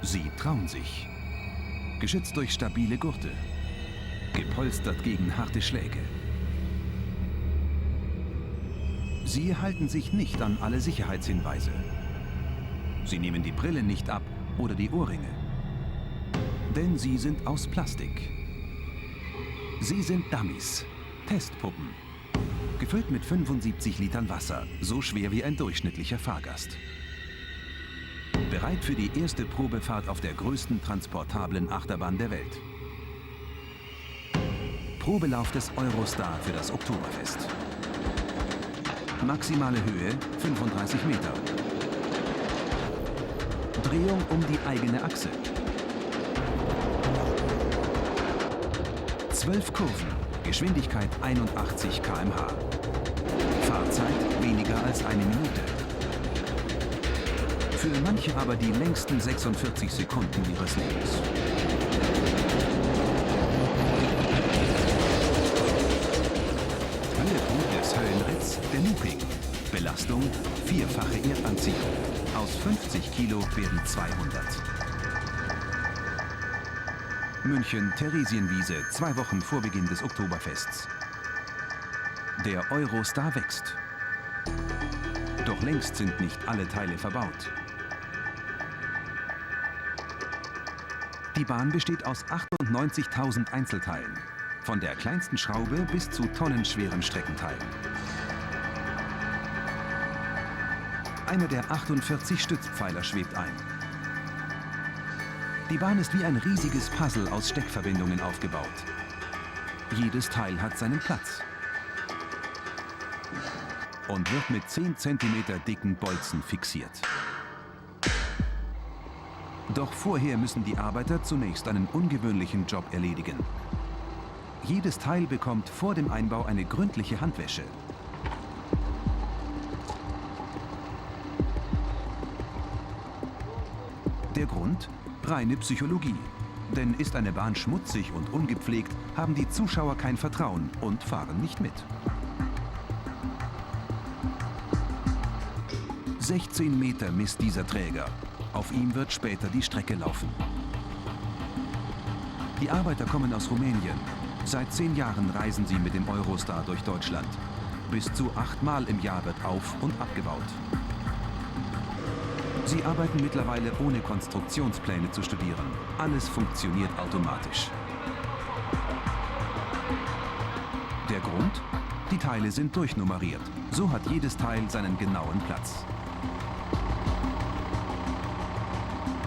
Sie trauen sich. Geschützt durch stabile Gurte. Gepolstert gegen harte Schläge. Sie halten sich nicht an alle Sicherheitshinweise. Sie nehmen die Brille nicht ab oder die Ohrringe. Denn sie sind aus Plastik. Sie sind Dummies, Testpuppen. Gefüllt mit 75 Litern Wasser, so schwer wie ein durchschnittlicher Fahrgast. Bereit für die erste Probefahrt auf der größten transportablen Achterbahn der Welt. Probelauf des Eurostar für das Oktoberfest. Maximale Höhe 35 Meter. Drehung um die eigene Achse. 12 Kurven, Geschwindigkeit 81 km/h. Fahrzeit weniger als eine Minute. Für manche aber die längsten 46 Sekunden ihres Lebens. Höhepunkt des Höllenritts, der Looping. Belastung, vierfache Erdanziehung. Aus 50 Kilo werden 200. München, Theresienwiese, 2 Wochen vor Beginn des Oktoberfests. Der Eurostar wächst. Doch längst sind nicht alle Teile verbaut. Die Bahn besteht aus 98.000 Einzelteilen. Von der kleinsten Schraube bis zu tonnenschweren Streckenteilen. Einer der 48 Stützpfeiler schwebt ein. Die Bahn ist wie ein riesiges Puzzle aus Steckverbindungen aufgebaut. Jedes Teil hat seinen Platz. Und wird mit 10 cm dicken Bolzen fixiert. Doch vorher müssen die Arbeiter zunächst einen ungewöhnlichen Job erledigen. Jedes Teil bekommt vor dem Einbau eine gründliche Handwäsche. Der Grund? Reine Psychologie. Denn ist eine Bahn schmutzig und ungepflegt, haben die Zuschauer kein Vertrauen und fahren nicht mit. 16 Meter misst dieser Träger. Auf ihm wird später die Strecke laufen. Die Arbeiter kommen aus Rumänien. Seit 10 Jahren reisen sie mit dem Eurostar durch Deutschland. Bis zu 8 Mal im Jahr wird auf- und abgebaut. Sie arbeiten mittlerweile ohne Konstruktionspläne zu studieren. Alles funktioniert automatisch. Der Grund? Die Teile sind durchnummeriert. So hat jedes Teil seinen genauen Platz.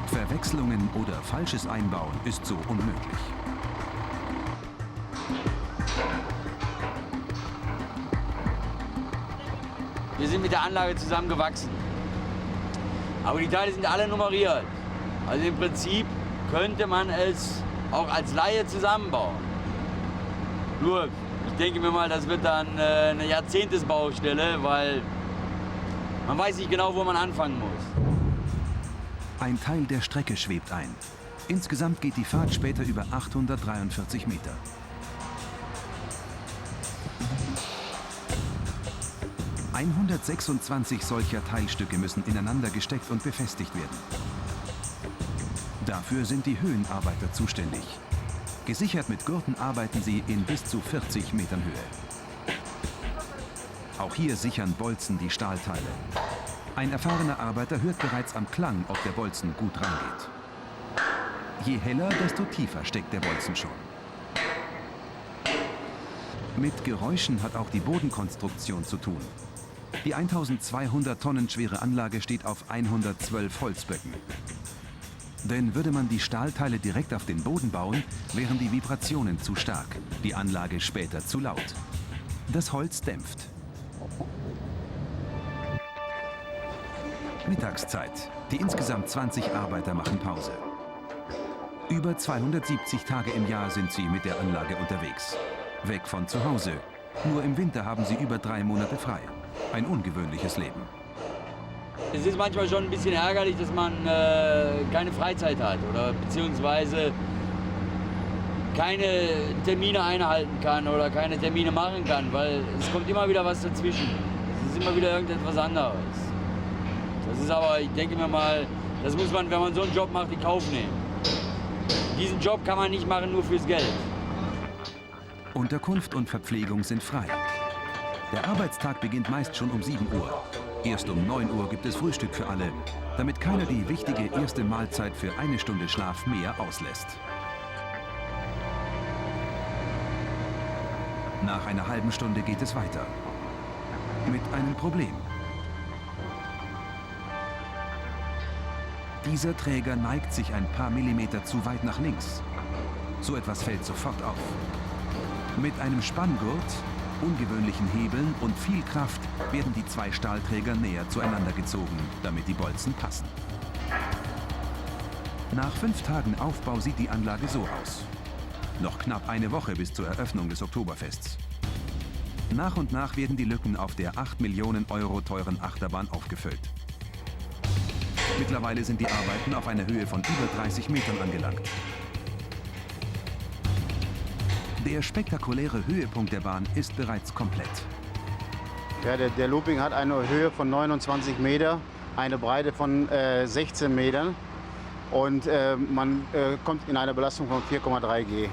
Verwechslungen oder falsches Einbauen ist so unmöglich. Wir sind mit der Anlage zusammengewachsen. Aber die Teile sind alle nummeriert. Also im Prinzip könnte man es auch als Laie zusammenbauen. Nur, ich denke mir mal, das wird dann eine Jahrzehntesbaustelle, weil man weiß nicht genau, wo man anfangen muss. Ein Teil der Strecke schwebt ein. Insgesamt geht die Fahrt später über 843 Meter. ...126 solcher Teilstücke müssen ineinander gesteckt und befestigt werden. Dafür sind die Höhenarbeiter zuständig. Gesichert mit Gurten arbeiten sie in bis zu 40 Metern Höhe. Auch hier sichern Bolzen die Stahlteile. Ein erfahrener Arbeiter hört bereits am Klang, ob der Bolzen gut rangeht. Je heller, desto tiefer steckt der Bolzen schon. Mit Geräuschen hat auch die Bodenkonstruktion zu tun. Die 1200 Tonnen schwere Anlage steht auf 112 Holzböcken. Denn würde man die Stahlteile direkt auf den Boden bauen, wären die Vibrationen zu stark, die Anlage später zu laut. Das Holz dämpft. Mittagszeit. Die insgesamt 20 Arbeiter machen Pause. Über 270 Tage im Jahr sind sie mit der Anlage unterwegs. Weg von zu Hause. Nur im Winter haben sie über 3 Monate frei. Ein ungewöhnliches Leben. Es ist manchmal schon ein bisschen ärgerlich, dass man keine Freizeit hat oder beziehungsweise keine Termine einhalten kann oder keine Termine machen kann, weil es kommt immer wieder was dazwischen. Es ist immer wieder irgendetwas anderes. Das ist aber, ich denke mir mal, Das muss man, wenn man so einen Job macht, in Kauf nehmen. Diesen Job kann man nicht machen nur fürs Geld. Unterkunft und Verpflegung sind frei. Der Arbeitstag beginnt meist schon um 7 Uhr. Erst um 9 Uhr gibt es Frühstück für alle, damit keiner die wichtige erste Mahlzeit für 1 Stunde Schlaf mehr auslässt. Nach einer halben Stunde geht es weiter. Mit einem Problem. Dieser Träger neigt sich ein paar Millimeter zu weit nach links. So etwas fällt sofort auf. Mit einem Spanngurt, ungewöhnlichen Hebeln und viel Kraft werden die 2 Stahlträger näher zueinander gezogen, damit die Bolzen passen. Nach 5 Tagen Aufbau sieht die Anlage so aus. Noch knapp eine Woche bis zur Eröffnung des Oktoberfests. Nach und nach werden die Lücken auf der 8 Millionen Euro teuren Achterbahn aufgefüllt. Mittlerweile sind die Arbeiten auf einer Höhe von über 30 Metern angelangt. Der spektakuläre Höhepunkt der Bahn ist bereits komplett. Ja, der Looping hat eine Höhe von 29 Meter, eine Breite von 16 Metern und man kommt in eine Belastung von 4,3 G.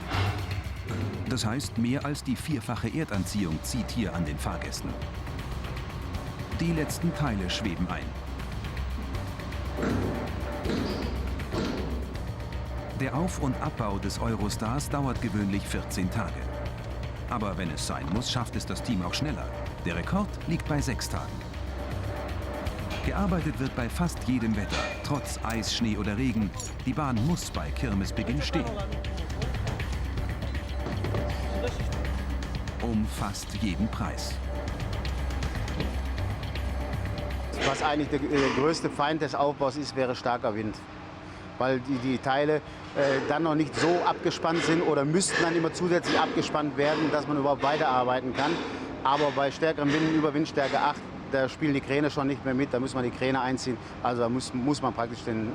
Das heißt, mehr als die 4-fache Erdanziehung zieht hier an den Fahrgästen. Die letzten Teile schweben ein. Der Auf- und Abbau des Eurostars dauert gewöhnlich 14 Tage. Aber wenn es sein muss, schafft es das Team auch schneller. Der Rekord liegt bei 6 Tagen. Gearbeitet wird bei fast jedem Wetter, trotz Eis, Schnee oder Regen. Die Bahn muss bei Kirmesbeginn stehen. Um fast jeden Preis. Was eigentlich der größte Feind des Aufbaus ist, wäre starker Wind. Weil die Teile dann noch nicht so abgespannt sind oder müssten dann immer zusätzlich abgespannt werden, dass man überhaupt weiterarbeiten kann. Aber bei stärkeren Winden über Windstärke 8, da spielen die Kräne schon nicht mehr mit, da muss man die Kräne einziehen. Also da muss man praktisch den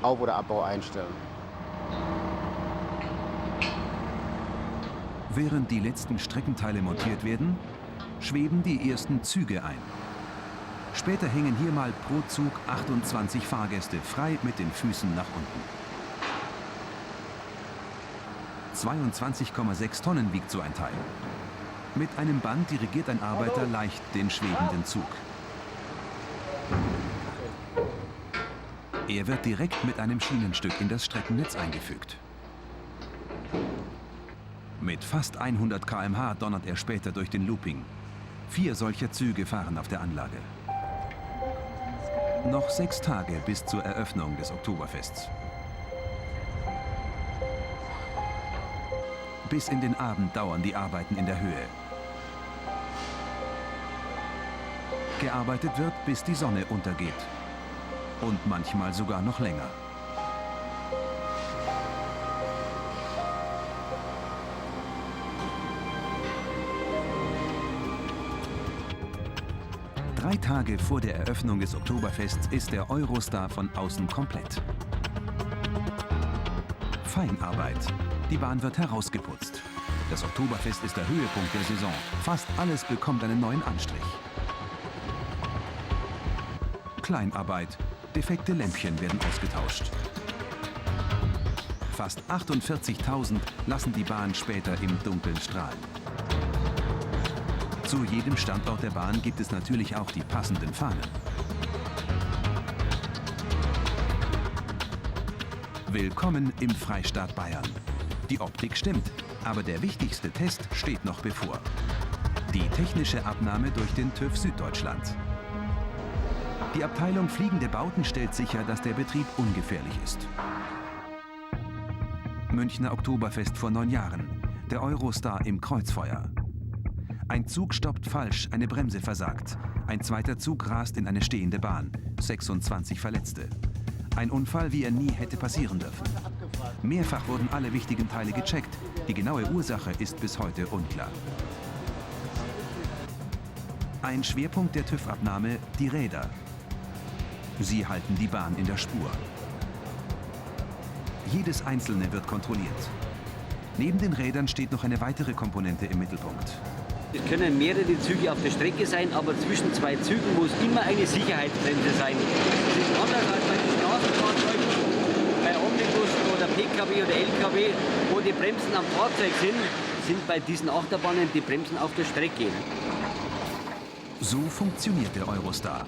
Auf- oder Abbau einstellen. Während die letzten Streckenteile montiert werden, schweben die ersten Züge ein. Später hängen hier mal pro Zug 28 Fahrgäste frei mit den Füßen nach unten. 22,6 Tonnen wiegt so ein Teil. Mit einem Band dirigiert ein Arbeiter leicht den schwebenden Zug. Er wird direkt mit einem Schienenstück in das Streckennetz eingefügt. Mit fast 100 km/h donnert er später durch den Looping. 4 solcher Züge fahren auf der Anlage. Noch 6 Tage bis zur Eröffnung des Oktoberfests. Bis in den Abend dauern die Arbeiten in der Höhe. Gearbeitet wird, bis die Sonne untergeht. Und manchmal sogar noch länger. Drei Tage vor der Eröffnung des Oktoberfests ist der Eurostar von außen komplett. Feinarbeit. Die Bahn wird herausgeputzt. Das Oktoberfest ist der Höhepunkt der Saison. Fast alles bekommt einen neuen Anstrich. Kleinarbeit. Defekte Lämpchen werden ausgetauscht. Fast 48.000 lassen die Bahn später im Dunkeln strahlen. Zu jedem Standort der Bahn gibt es natürlich auch die passenden Fahnen. Willkommen im Freistaat Bayern. Die Optik stimmt, aber der wichtigste Test steht noch bevor. Die technische Abnahme durch den TÜV Süddeutschland. Die Abteilung Fliegende Bauten stellt sicher, dass der Betrieb ungefährlich ist. Münchner Oktoberfest vor 9 Jahren. Der Eurostar im Kreuzfeuer. Ein Zug stoppt falsch, eine Bremse versagt. Ein zweiter Zug rast in eine stehende Bahn. 26 Verletzte. Ein Unfall, wie er nie hätte passieren dürfen. Mehrfach wurden alle wichtigen Teile gecheckt. Die genaue Ursache ist bis heute unklar. Ein Schwerpunkt der TÜV-Abnahme, die Räder. Sie halten die Bahn in der Spur. Jedes einzelne wird kontrolliert. Neben den Rädern steht noch eine weitere Komponente im Mittelpunkt. Es können mehrere Züge auf der Strecke sein, aber zwischen 2 Zügen muss immer eine Sicherheitsbremse sein. Das ist anders als bei den Straßenbahnen. PKW oder LKW, wo die Bremsen am Fahrzeug sind bei diesen Achterbahnen die Bremsen auf der Strecke. So funktioniert der Eurostar.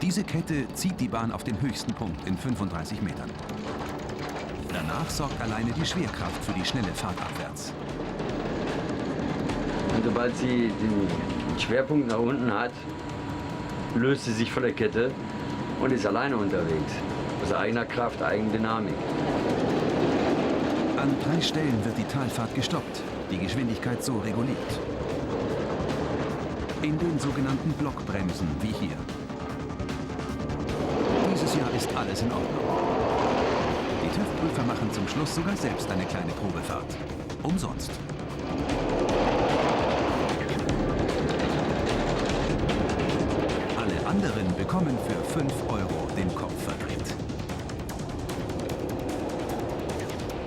Diese Kette zieht die Bahn auf den höchsten Punkt in 35 Metern. Danach sorgt alleine die Schwerkraft für die schnelle Fahrt abwärts. Und sobald sie den Schwerpunkt nach unten hat, löst sie sich von der Kette und ist alleine unterwegs. Aus eigener Kraft, Eigendynamik. An 3 Stellen wird die Talfahrt gestoppt, die Geschwindigkeit so reguliert. In den sogenannten Blockbremsen, wie hier. Dieses Jahr ist alles in Ordnung. Die TÜV-Prüfer machen zum Schluss sogar selbst eine kleine Probefahrt. Umsonst. Alle anderen bekommen für 5 €